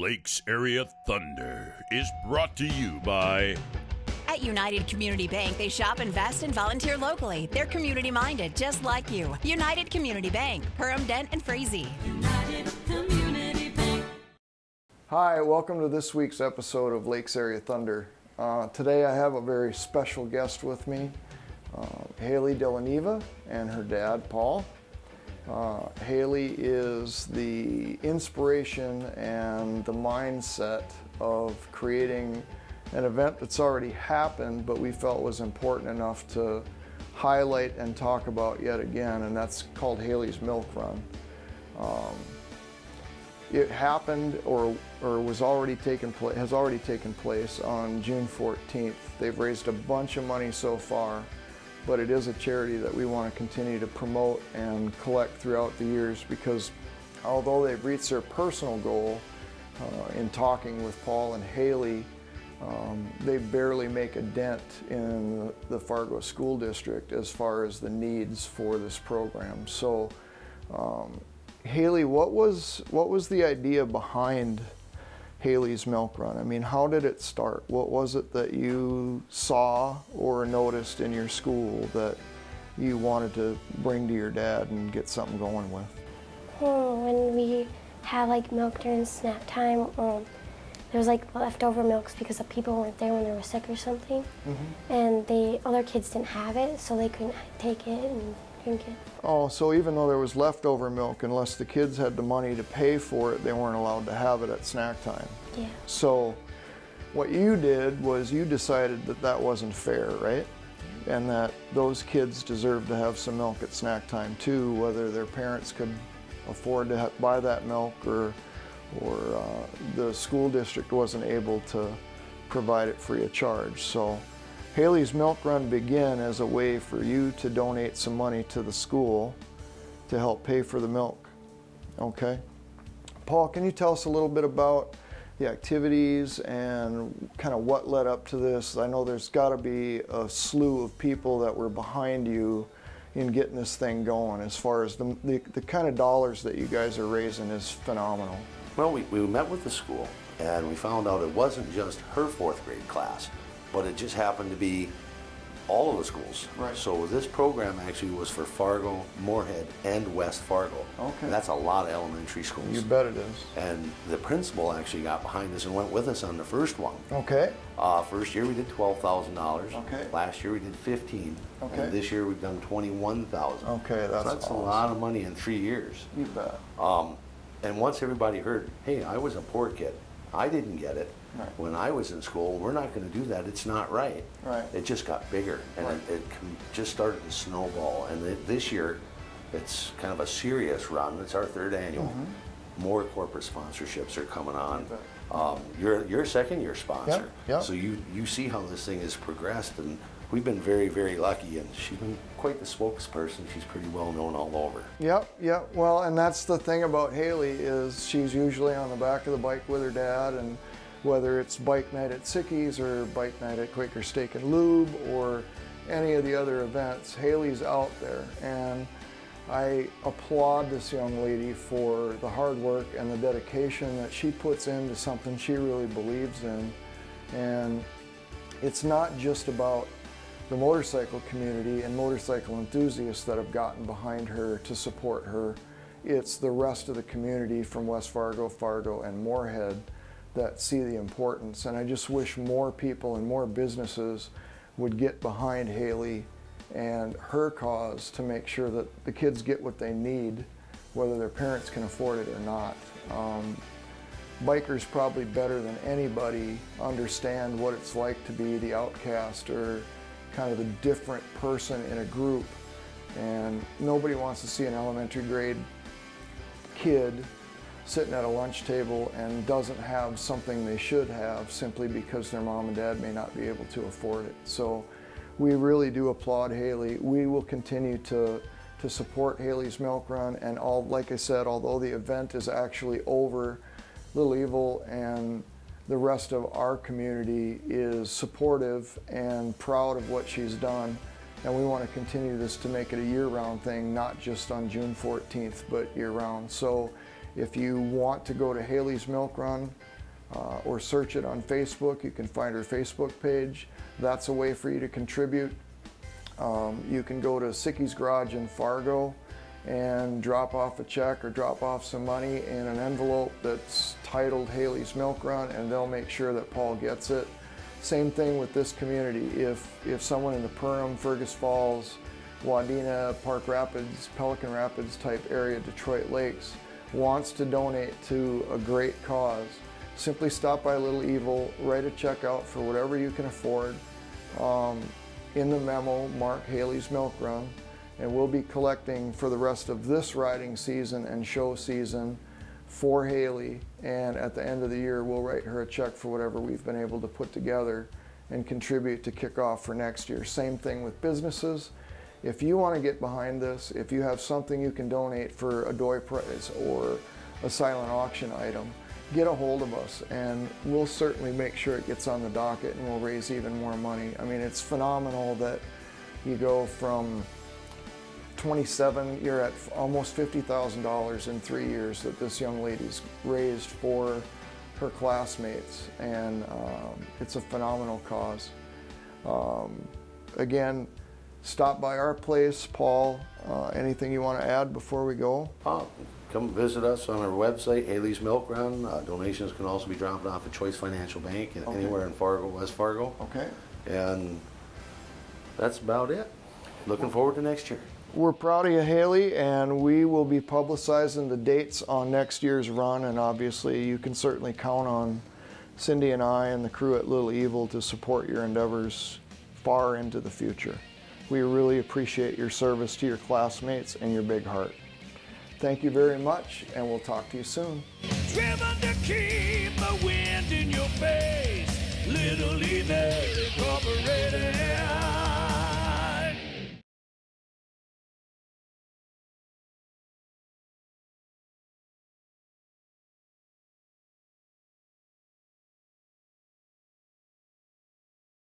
Lakes Area Thunder is brought to you by... At United Community Bank, they shop, invest, and volunteer locally. They're community-minded, just like you. United Community Bank, Perham, Dent, and Frazee. United Community Bank. Hi, welcome to this week's episode of Lakes Area Thunder. Today I have a very special guest with me, Haley Delaneva and her dad, Paul. Haley is the inspiration and the mindset of creating an event that's already happened, but we felt was important enough to highlight and talk about yet again, and that's called Haley's Milk Run. It happened or has already taken place on June 14th. They've raised a bunch of money so far, but it is a charity that we want to continue to promote and collect throughout the years, because although they've reached their personal goal in talking with Paul and Haley, they barely make a dent in the Fargo School District as far as the needs for this program. So Haley, what was the idea behind Haley's Milk Run? I mean, how did it start? What was it that you saw or noticed in your school that you wanted to bring to your dad and get something going with? When we have like milk during snack time, there was like leftover milks because the people weren't there when they were sick or something, and other kids didn't have it, so they couldn't take it and drink it. Oh, so even though there was leftover milk, unless the kids had the money to pay for it, they weren't allowed to have it at snack time. Yeah. So what you did was you decided that that wasn't fair, right? And that those kids deserved to have some milk at snack time too, whether their parents could afford to buy that milk or the school district wasn't able to provide it free of charge. So Haley's Milk Run began as a way for you to donate some money to the school to help pay for the milk. Okay. Paul, can you tell us a little bit about the activities and kind of what led up to this? I know there's got to be a slew of people that were behind you in getting this thing going. As far as the kind of dollars that you guys are raising is phenomenal. Well, we met with the school and we found out it wasn't just her fourth grade class, but it just happened to be all of the schools. Right. So this program actually was for Fargo, Moorhead, and West Fargo. Okay. And that's a lot of elementary schools. You bet it is. And the principal actually got behind us and went with us on the first one. Okay. First year we did $12,000. Okay. Last year we did $15,000. Okay. And this year we've done $21,000. Okay, that's awesome. A awesome. lot of money in 3 years. You bet. And once everybody heard, hey, I was a poor kid, I didn't get it. Right. When I was in school, we're not going to do that. It's not right. Right. It just got bigger, and Right. it just started to snowball. And this year, it's kind of a serious run. It's our third annual. More corporate sponsorships are coming on. You're a second-year sponsor. Yep. Yep. So you see how this thing has progressed, and we've been very, very lucky. And she's been quite the spokesperson. She's pretty well known all over. Yep. Well, and that's the thing about Haley is she's usually on the back of the bike with her dad, and whether it's bike night at Sicky's or bike night at Quaker Steak and Lube or any of the other events, Haley's out there. And I applaud this young lady for the hard work and the dedication that she puts into something she really believes in. And it's not just about the motorcycle community and motorcycle enthusiasts that have gotten behind her to support her. It's the rest of the community from West Fargo, Fargo, and Moorhead that see the importance. And I just wish more people and more businesses would get behind Haley and her cause to make sure that the kids get what they need, whether their parents can afford it or not. Bikers probably better than anybody understand what it's like to be the outcast or kind of the different person in a group. And nobody wants to see an elementary grade kid sitting at a lunch table and doesn't have something they should have simply because their mom and dad may not be able to afford it. So we really do applaud Haley. We will continue to support Haley's Milk Run, and like I said, although the event is actually over, Little Evil and the rest of our community is supportive and proud of what she's done, and we want to continue this to make it a year-round thing, not just on June 14th, but year-round. So if you want to go to Haley's Milk Run, or search it on Facebook. You can find her Facebook page. That's a way for you to contribute. You can go to Sicky's Garage in Fargo and drop off a check or drop off some money in an envelope that's titled Haley's Milk Run, and they'll make sure that Paul gets it. Same thing with this community. If someone in the Perham, Fergus Falls, Wadena, Park Rapids, Pelican Rapids type area, Detroit Lakes, wants to donate to a great cause, simply stop by Little Evil, write a check out for whatever you can afford. In the memo, mark Haley's Milk Run, and we'll be collecting for the rest of this riding season and show season for Haley, and at the end of the year we'll write her a check for whatever we've been able to put together and contribute to kick off for next year. Same thing with businesses. If you want to get behind this, if you have something you can donate for a doy prize or a silent auction item, get a hold of us and we'll certainly make sure it gets on the docket and we'll raise even more money. I mean, it's phenomenal that you go from 27, you're at almost $50,000 in 3 years that this young lady's raised for her classmates, and it's a phenomenal cause. Again, stop by our place. Paul, anything you want to add before we go? Come visit us on our website, Haley's Milk Run. Donations can also be dropped off at Choice Financial Bank anywhere in Fargo, West Fargo. Okay. And that's about it. Looking forward to next year. We're proud of you, Haley, and we will be publicizing the dates on next year's run, and obviously you can certainly count on Cindy and I and the crew at Little Evil to support your endeavors far into the future. We really appreciate your service to your classmates and your big heart. Thank you very much, and we'll talk to you soon. Driven to keep the wind in your face. Little Evil Incorporated.